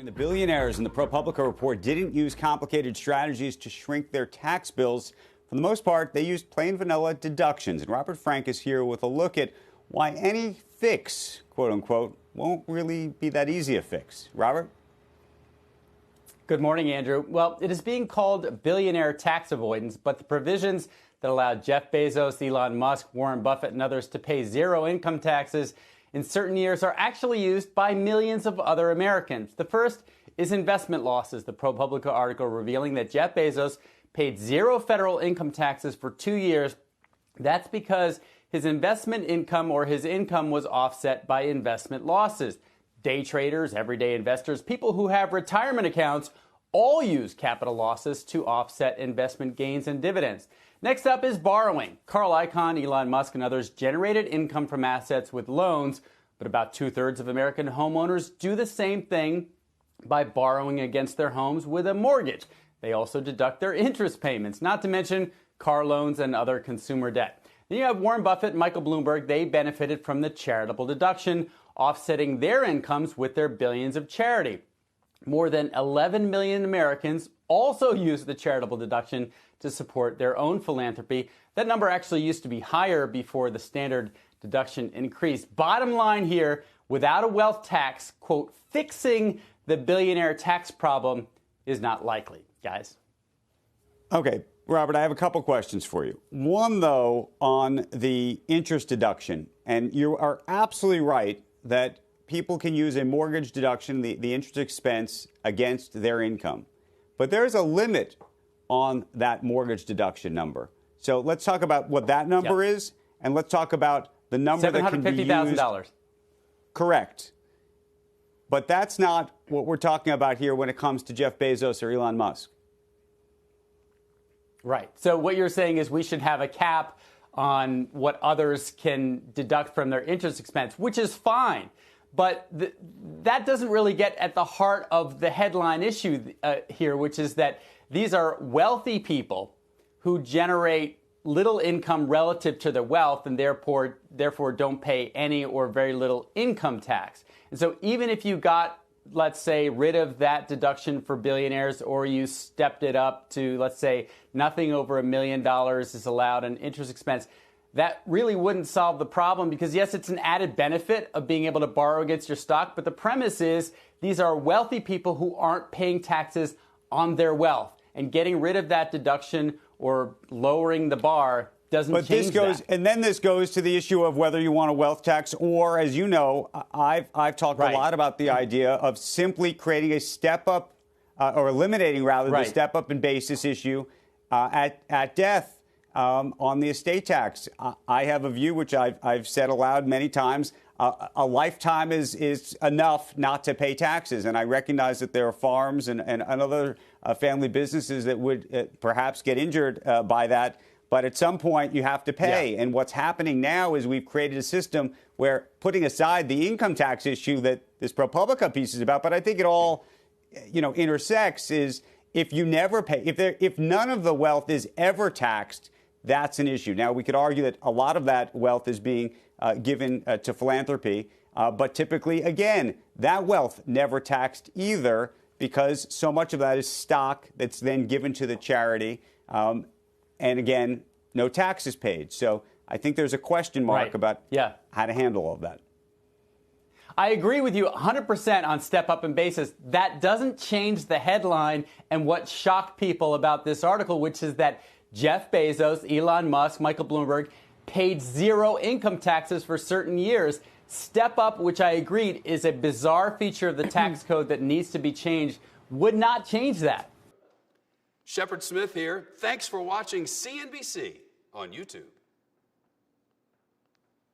The billionaires in the ProPublica report didn't use complicated strategies to shrink their tax bills. For the most part, they used plain vanilla deductions. And Robert Frank is here with a look at why any fix, quote unquote, won't really be that easy a fix. Robert? Good morning, Andrew. Well, it is being called billionaire tax avoidance, but the provisions that allow Jeff Bezos, Elon Musk, Warren Buffett, and others to pay zero income taxes in certain years are actually used by millions of other Americans. The first is investment losses. The ProPublica article revealing that Jeff Bezos paid zero federal income taxes for 2 years. That's because his investment income or his income was offset by investment losses. Day traders, everyday investors, people who have retirement accounts all use capital losses to offset investment gains and dividends. Next up is borrowing. Carl Icahn, Elon Musk, and others generated income from assets with loans, but about 2/3 of American homeowners do the same thing by borrowing against their homes with a mortgage. They also deduct their interest payments, not to mention car loans and other consumer debt. Then you have Warren Buffett and Michael Bloomberg. They benefited from the charitable deduction, offsetting their incomes with their billions of charity. More than 11 million Americans also use the charitable deduction to support their own philanthropy. That number actually used to be higher before the standard deduction increased. Bottom line here, without a wealth tax, quote, fixing the billionaire tax problem is not likely, guys. Okay, Robert, I have a couple questions for you. One, though, on the interest deduction. And you are absolutely right that people can use a mortgage deduction, the interest expense, against their income. But there's a limit on that mortgage deduction number. So let's talk about what that number is, and let's talk about the number that can be used. $750,000. Correct. But that's not what we're talking about here when it comes to Jeff Bezos or Elon Musk. Right. So what you're saying is we should have a cap on what others can deduct from their interest expense, which is fine. But that doesn't really get at the heart of the headline issue here, which is that these are wealthy people who generate little income relative to their wealth and therefore don't pay any or very little income tax. And so even if you got, let's say, rid of that deduction for billionaires, or you stepped it up to, let's say, nothing over $1 million is allowed in interest expense, that really wouldn't solve the problem because, yes, it's an added benefit of being able to borrow against your stock. But the premise is these are wealthy people who aren't paying taxes on their wealth. And getting rid of that deduction or lowering the bar doesn't change that. And then this goes to the issue of whether you want a wealth tax or, as you know, I've talked a lot about the idea of simply creating a step up or eliminating, rather, the step up in basis issue at death on the estate tax. I have a view, which I've said aloud many times. A lifetime is enough not to pay taxes. And I recognize that there are farms and other family businesses that would perhaps get injured by that. But at some point, you have to pay. Yeah. And what's happening now is we've created a system where, putting aside the income tax issue that this ProPublica piece is about, but I think it all, intersects, is if you never pay, if none of the wealth is ever taxed, that's an issue. Now, we could argue that a lot of that wealth is being given to philanthropy. But typically, again, that wealth never taxed either, because so much of that is stock that's then given to the charity. And again, no taxes paid. So I think there's a question mark about how to handle all of that. I agree with you 100% on step up in basis. That doesn't change the headline and what shocked people about this article, which is that Jeff Bezos, Elon Musk, Michael Bloomberg paid zero income taxes for certain years. Step up, which I agreed is a bizarre feature of the tax code that needs to be changed, would not change that. Shepard Smith here. Thanks for watching CNBC on YouTube.